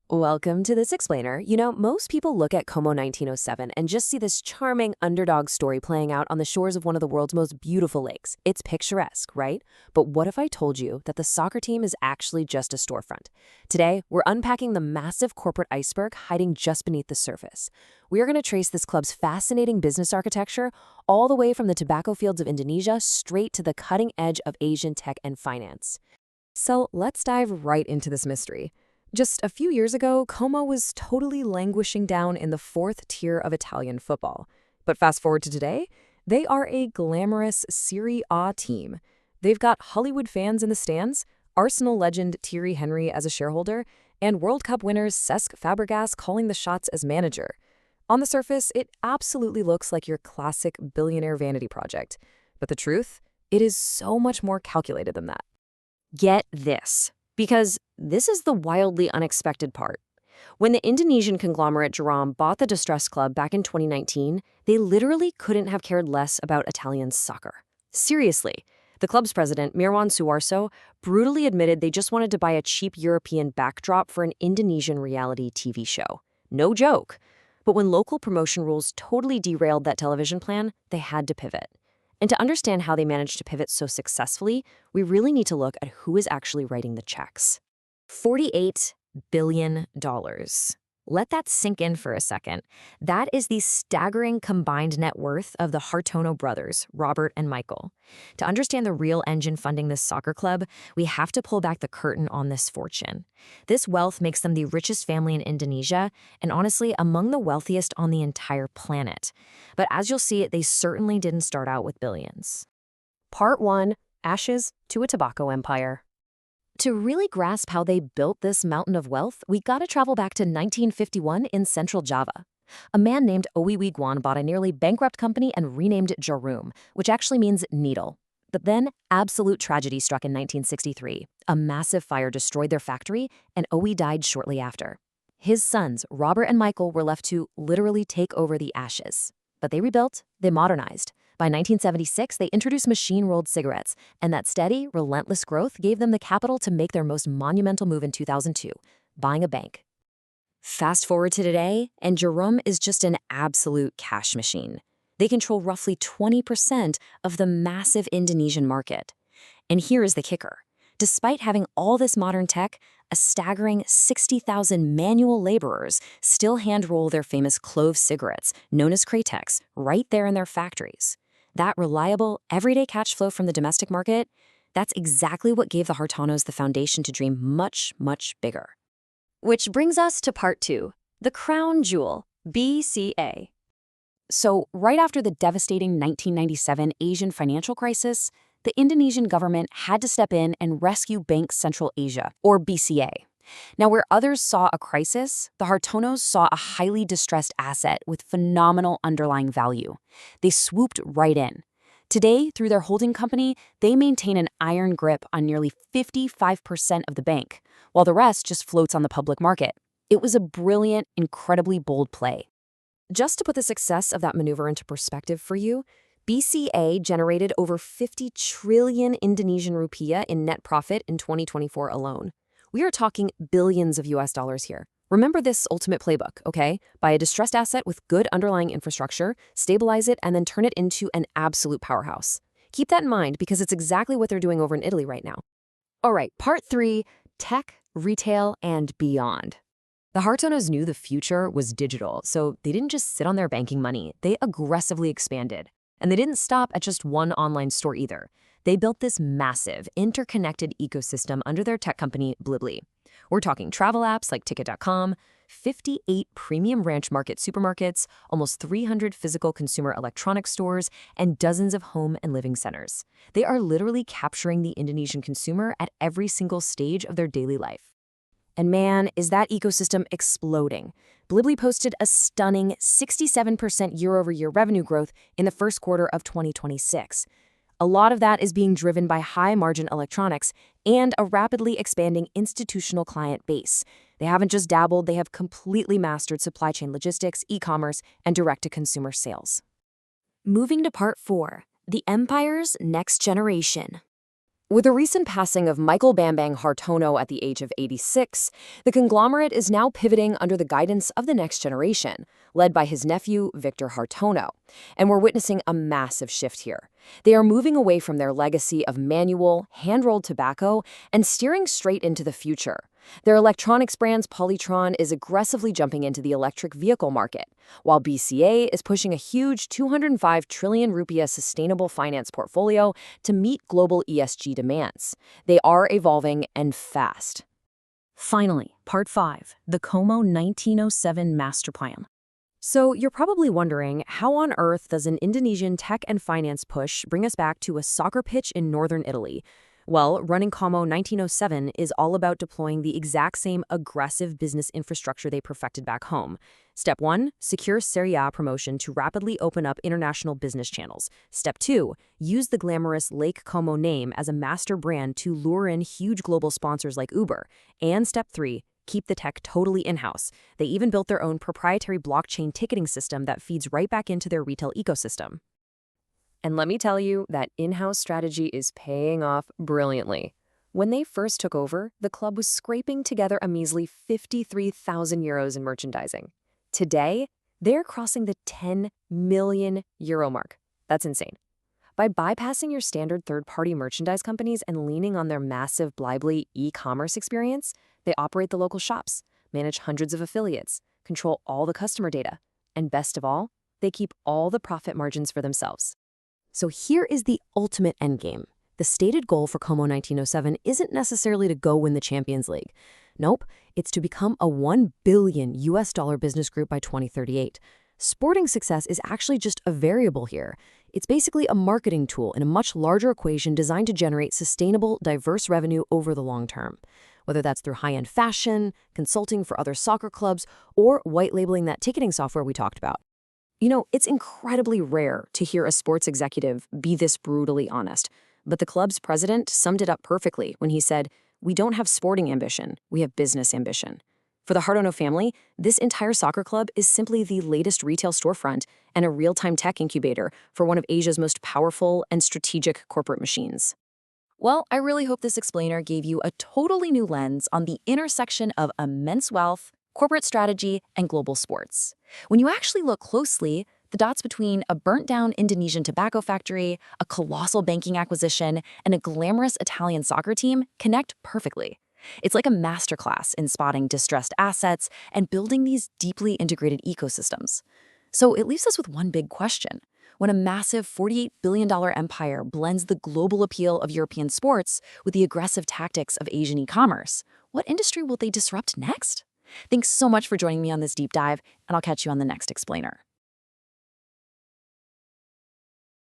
Welcome to This Explainer. You know, most people look at Como 1907 and just see this charming underdog story playing out on the shores of one of the world's most beautiful lakes. It's picturesque, right? But what if I told you that the soccer team is actually just a storefront? Today, we're unpacking the massive corporate iceberg hiding just beneath the surface. We are going to trace this club's fascinating business architecture all the way from the tobacco fields of Indonesia straight to the cutting edge of Asian tech and finance. So let's dive right into this mystery. Just a few years ago, Como was totally languishing down in the fourth tier of Italian football. But fast forward to today, they are a glamorous Serie A team. They've got Hollywood fans in the stands, Arsenal legend Thierry Henry as a shareholder, and World Cup winners Cesc Fabregas calling the shots as manager. On the surface, it absolutely looks like your classic billionaire vanity project. But the truth? It is so much more calculated than that. Get this. Because this is the wildly unexpected part. When the Indonesian conglomerate Djarum bought the distressed club back in 2019, they literally couldn't have cared less about Italian soccer. Seriously, the club's president, Mirwan Suarso, brutally admitted they just wanted to buy a cheap European backdrop for an Indonesian reality TV show. No joke. But when local promotion rules totally derailed that television plan, they had to pivot. And to understand how they managed to pivot so successfully, we really need to look at who is actually writing the checks. $48 billion. Let that sink in for a second. That is the staggering combined net worth of the Hartono brothers, Robert and Michael. To understand the real engine funding this soccer club, we have to pull back the curtain on this fortune. This wealth makes them the richest family in Indonesia, and honestly, among the wealthiest on the entire planet. But as you'll see, they certainly didn't start out with billions. Part 1. Ashes to a Tobacco Empire. To really grasp how they built this mountain of wealth, we gotta travel back to 1951 in central Java. A man named Owi Wigwan bought a nearly bankrupt company and renamed it Djarum, which actually means needle. But then, absolute tragedy struck in 1963. A massive fire destroyed their factory, and Owi died shortly after. His sons, Robert and Michael, were left to literally take over the ashes. But they rebuilt, they modernized. By 1976, they introduced machine-rolled cigarettes, and that steady, relentless growth gave them the capital to make their most monumental move in 2002, buying a bank. Fast forward to today, and Djarum is just an absolute cash machine. They control roughly 20% of the massive Indonesian market. And here is the kicker. Despite having all this modern tech, a staggering 60,000 manual laborers still hand-roll their famous clove cigarettes, known as Kratex, right there in their factories. That reliable, everyday cash flow from the domestic market, that's exactly what gave the Hartonos the foundation to dream much, much bigger. Which brings us to part 2, the crown jewel, BCA. So, right after the devastating 1997 Asian financial crisis, the Indonesian government had to step in and rescue Bank Central Asia, or BCA. Now, where others saw a crisis, the Hartonos saw a highly distressed asset with phenomenal underlying value. They swooped right in. Today, through their holding company, they maintain an iron grip on nearly 55% of the bank, while the rest just floats on the public market. It was a brilliant, incredibly bold play. Just to put the success of that maneuver into perspective for you, BCA generated over 50 trillion Indonesian rupiah in net profit in 2024 alone. We are talking billions of US dollars here. Remember this ultimate playbook, okay? Buy a distressed asset with good underlying infrastructure, stabilize it, and then turn it into an absolute powerhouse. Keep that in mind because it's exactly what they're doing over in Italy right now. All right, part 3, tech, retail, and beyond. The Hartonos knew the future was digital, so they didn't just sit on their banking money. They aggressively expanded. And they didn't stop at just one online store either. They built this massive, interconnected ecosystem under their tech company, Blibli. We're talking travel apps like Ticket.com, 58 premium ranch market supermarkets, almost 300 physical consumer electronics stores, and dozens of home and living centers. They are literally capturing the Indonesian consumer at every single stage of their daily life. And man, is that ecosystem exploding. Blibli posted a stunning 67% year-over-year revenue growth in the first quarter of 2026. A lot of that is being driven by high-margin electronics and a rapidly expanding institutional client base. They haven't just dabbled, they have completely mastered supply chain logistics, e-commerce, and direct-to-consumer sales. Moving to part 4, the empire's next generation. With the recent passing of Michael Bambang Hartono at the age of 86, the conglomerate is now pivoting under the guidance of the next generation, led by his nephew, Victor Hartono. And we're witnessing a massive shift here. They are moving away from their legacy of manual, hand-rolled tobacco and steering straight into the future. Their electronics brand Polytron is aggressively jumping into the electric vehicle market, while BCA is pushing a huge 205 trillion rupiah sustainable finance portfolio to meet global ESG demands. They are evolving and fast. Finally, Part 5, the Como 1907 Master Plan. So you're probably wondering, how on earth does an Indonesian tech and finance push bring us back to a soccer pitch in northern Italy? Well, running Como 1907 is all about deploying the exact same aggressive business infrastructure they perfected back home. Step 1, secure Serie A promotion to rapidly open up international business channels. Step 2, use the glamorous Lake Como name as a master brand to lure in huge global sponsors like Uber. And Step 3, keep the tech totally in-house. They even built their own proprietary blockchain ticketing system that feeds right back into their retail ecosystem. And let me tell you, that in-house strategy is paying off brilliantly. When they first took over, the club was scraping together a measly 53,000 euros in merchandising. Today, they're crossing the 10 million euro mark. That's insane. By bypassing your standard third-party merchandise companies and leaning on their massive Blibli e-commerce experience, they operate the local shops, manage hundreds of affiliates, control all the customer data, and best of all, they keep all the profit margins for themselves. So here is the ultimate endgame. The stated goal for Como 1907 isn't necessarily to go win the Champions League. Nope, it's to become a $1 billion business group by 2038. Sporting success is actually just a variable here. It's basically a marketing tool in a much larger equation designed to generate sustainable, diverse revenue over the long term. Whether that's through high-end fashion, consulting for other soccer clubs, or white labeling that ticketing software we talked about. You know, it's incredibly rare to hear a sports executive be this brutally honest, but the club's president summed it up perfectly when he said, "We don't have sporting ambition, we have business ambition." For the Hartono family, this entire soccer club is simply the latest retail storefront and a real-time tech incubator for one of Asia's most powerful and strategic corporate machines. Well, I really hope this explainer gave you a totally new lens on the intersection of immense wealth, corporate strategy, and global sports. When you actually look closely, the dots between a burnt-down Indonesian tobacco factory, a colossal banking acquisition, and a glamorous Italian soccer team connect perfectly. It's like a masterclass in spotting distressed assets and building these deeply integrated ecosystems. So it leaves us with one big question. When a massive $48 billion empire blends the global appeal of European sports with the aggressive tactics of Asian e-commerce, what industry will they disrupt next? Thanks so much for joining me on this deep dive, and I'll catch you on the next explainer.